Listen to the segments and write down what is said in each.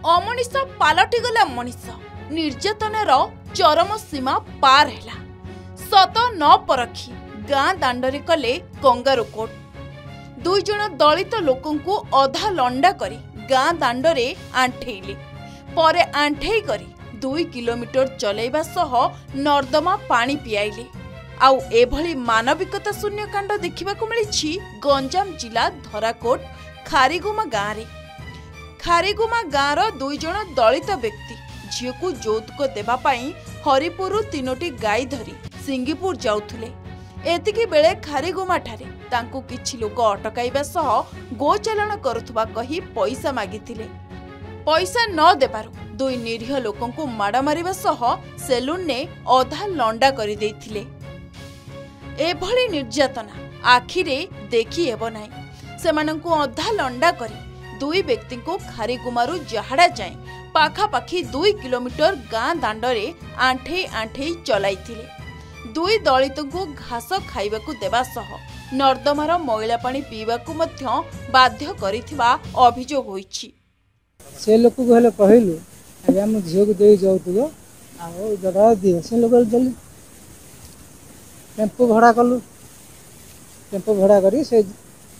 अमनीष पालटिगला मनीष निर्यातनार चरम सीमा पार है। सत न परखी गाँ दांडरे कले कंगारू कोर्ट। दुई जन दलित लोकंकु अधा लंडा करी गाँ दांडरे आंठेइले परे आंठेई करी 2 किलोमीटर चलैबा सह नर्दमा पानी पियाइले। आउ एभली मानविकता शून्य कांड देखिबाकु मिलिछि गंजाम जिला धराकोट खारीगुमा गाँव रे। खारीगुमा गाँवर 2 जन दलित व्यक्ति झील को यौतुक देवा पाई हरिपुर 3टी गाई धरी सिंगीपुर जाउथुले। एतिकी बेले खारीगुमा ठारे तांकु किछि लोक अटकाइबा सह गोचालन करुथुबा कही पैसा मागिथिले। पैसा न देबारु 2 निरीह लोकंकु माड़ मारिबा सह सेलून ने अधा लंडा करि देइथिले। एभली निर्यातना आखिरे देखि हेबो नाही। सेमानंकु अधा लंडा करी 2 व्यक्ति को खारीगुमारू जहाड़ा जाए पाखापाखि 2 किलोमीटर गाँ दांडरे आंठे आंठे चलाइथिले। 2 दलित को घास खाइबाकू देवा सह नर्दमार मैला पानी पीबाकू मध्य बाध्य करिथिबा अभियोग होइछि। से लोक को हेले कहलु आगे हम झियो को देई जाउतुगो आ जगह दिए से लोक जल्दी टेम्पो भड़ा कलु। टेम्पो भड़ा करी से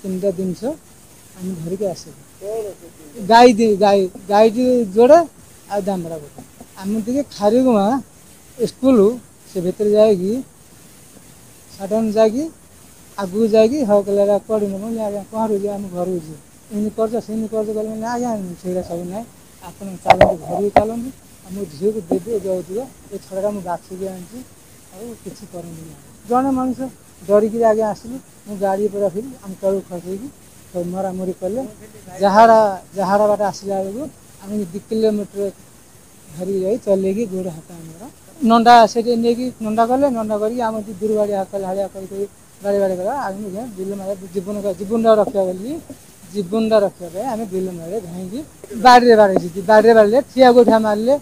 3टा दिन से हम घर के आसे गाई गाई गाई जोड़े आ दामरा गोटे आम टे खारीगुमा स्कूल से भीतर जाएगी साधन जाएगी आगू जाएगी हाँ कल कड़ी आज्ञा कहाँ रोज आम घर इन कर गले आज्ञा से सब ना आप चलते घर चलते आम झील को देवी जाऊँ ये छड़ा मुझे बाछिकी आनी किसी करनी जड़े मनीष डरिकी आगे आसलु मु गाड़ी पर रखिली आम तलू खसैकी तो मरामरी कले जहाड़ा बाट आसला बेलू आम 2 किलोमीटर धरी जाई चलेगी गोड़ हाथ आम नंडा से नंडा कले नंडा करम दूर गाड़ी हाकल हाड़िया कर गाड़ी बाड़ी गला आम बिल मारे जीवन रखा गली जीवन रखा आम बिल मारे धाई बाड़ी बाड़ी बाड़ी ठिया गोठा मारे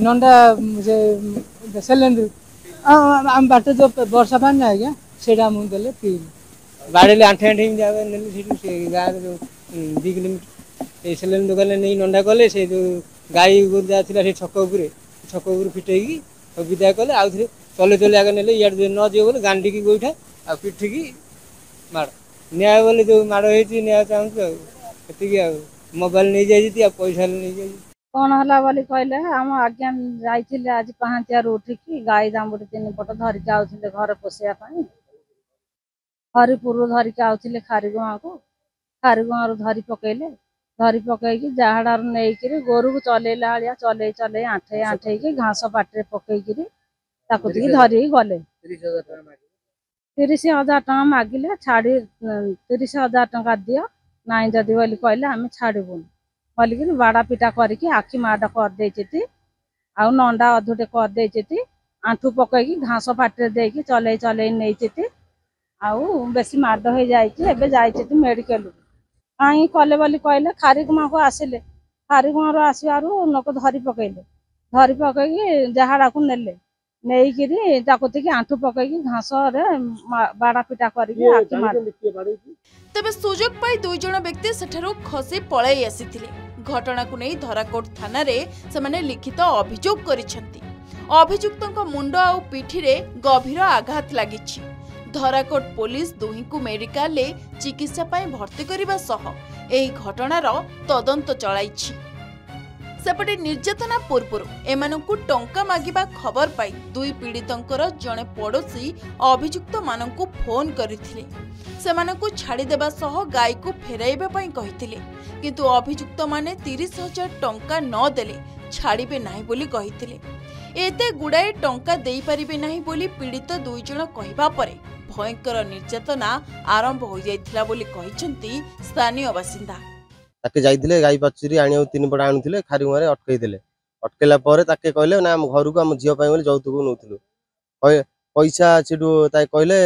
नंडा सिलेंडर आम बाट जो वर्षा पानी ना आज्ञा से मुझे पी बाड़े आंठे आंठे गाँव जो 2 किलोमीटर सिलेंडर दुकान नहीं नंडा कले से जो गाई गोरु जाता छक फिटेगी विदा कले आउ थे चले चले आगे ने इे न जीव बोले गांडी की गोईठा आ पिठिकी माड़ न्याय बोले जो माड़ होती न्याय चाहूँ मोबाइल नहीं जाइए पैसा नहीं जाइए कौन हला बोली कहले हम आज्ञा जाइए आज 5 उठिकी गाई दामुड़ी 3 पट धरिक आउे घर पोषापी हरिपुर धरिक आउे खारीगुमा को खारीगुमा धरी पकईकी जहाड़ नहीं गोरु को चलैला भाया चल चल आंठे आंठे घास पाटे पकईकी धरिकी गले 30,000 टଙ୍କା मागिले छाड़ी 30,000 टଙ୍କା दियो नाई जदि बोली कहले आम छाड़बुन बोलिकी बाड़ा पिटा करके आखि माड़ करदे आ नंडा अधुटे करदे आंठू पकईकी घास पाटे देकी चल चल नहीं आउ बेसी माड हो जाए मेडिकल कहीं कले बोली कहले खारीगुमा को आसिले खारीगुमा आसबार लोक धरी पकईकी जहाड़ा को नेले नहीं आंठू पकईकी घास बाड़ा पिटा करके तेबे सुजोग पाई 2 जन व्यक्ति सेठारु खसी पळाई आसीथिले। घटना को नहीं धराकोट थाना रे सेमाने लिखित अभियोग करिसेंती। अभियुक्तक मुंड आ पिठिरे गभीर आघात लागिछि। धराकोट पुलिस दुही को मेडिकल ले चिकित्सा पाई भर्ती करबा सह एही घटनार तदंत चलाइछि। सेपटे निर्यातना पूर्व एमानकु टंका मागिबा खबर पाई 2 पीड़ितंकर जने पड़ोशी अभियुक्त मानकु फोन करथिले। सेमानकु छाड़ी देबा सह गाय को फेराइबा पाई कहिथिले, किंतु अभियुक्त माने 30,000 टंका न देले छाड़ीबे नाही बोली कहिथिले। एते गुड़ाए टंका देई परिबे नाही बोली पीड़ित 2 जन कहिबा परे भयंकर निर्यातना आरंभ हो जाइथिला बोली कहिसंती स्थानीय बासिंदा। ताके जाइथिले गाई बाछुरी आनियो 3 पट आनुथिले खारीगुमारे अटकैथिले। अटकेला परे ताके कहले ना हम घर को हम झियो पाई बोली जौतुक नउथिलु पैसा सेडु ताके कहले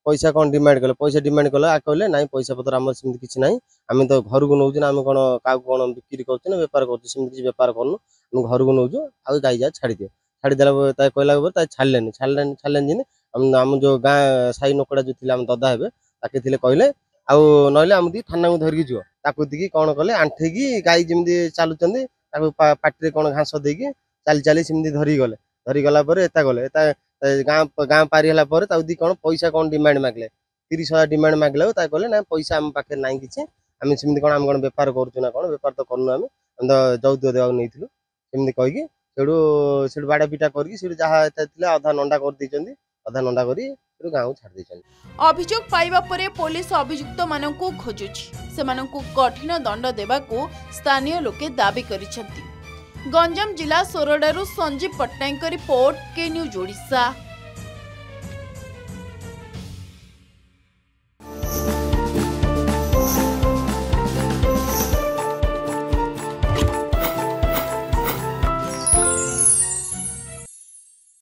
पैसा कोन डिमांड कले पैसा डिमांड कले आ कहले नाही पैसा पत्र हमर सिमति किछ नाही आमे तो घर को नउछु ना आमे कोन काउ कोन बिक्री करछु ना व्यापार करछु सिमति किछ व्यापार करनु हम घर को नउछु आ गाई जा छाड़ी दियो छाड़ी देला ताके कहला पर ताके छाड़लेन जिने हम जो गाँ साई नोकड़ा जो थिला हम ददा हेबे ताके थिले कहले आउ नहले आमदी थाना को धरिकी जीव ताकू दिकी कौन कले आंठेकी गाई जमी चलुचंदी पाटी कौन घास देकी चली चली सेमती धरी गला पर एता गले एता गाँ पारी हला पर ताऊ दी कौन पैसा कौन डिमांड मागले 30,000 डिमांड मागले ता कहले ना पैसा आम पाखे नहीं किछि आम सेमती कौन आम कौन बेपार करूँ ना कौन बेपार तो करनु आम जौतुक देवा नहीं सेमती कहीकि सेठू बाड़ा पिटा करके जहाँ अधा नंडा कर देइचंदी अधा नंडा करी गाँव छाड़ देइचंदी। अभियोग पाइबा परे पुलिस अभियुक्त मानकु खोजुछि सेमानकु कठिन दंड देबाकू स्थानीय लोके दाबी करिसेंती। गंजाम जिला सोरडारू संजीव पट्टनायक रिपोर्ट के न्यूज ओडिशा।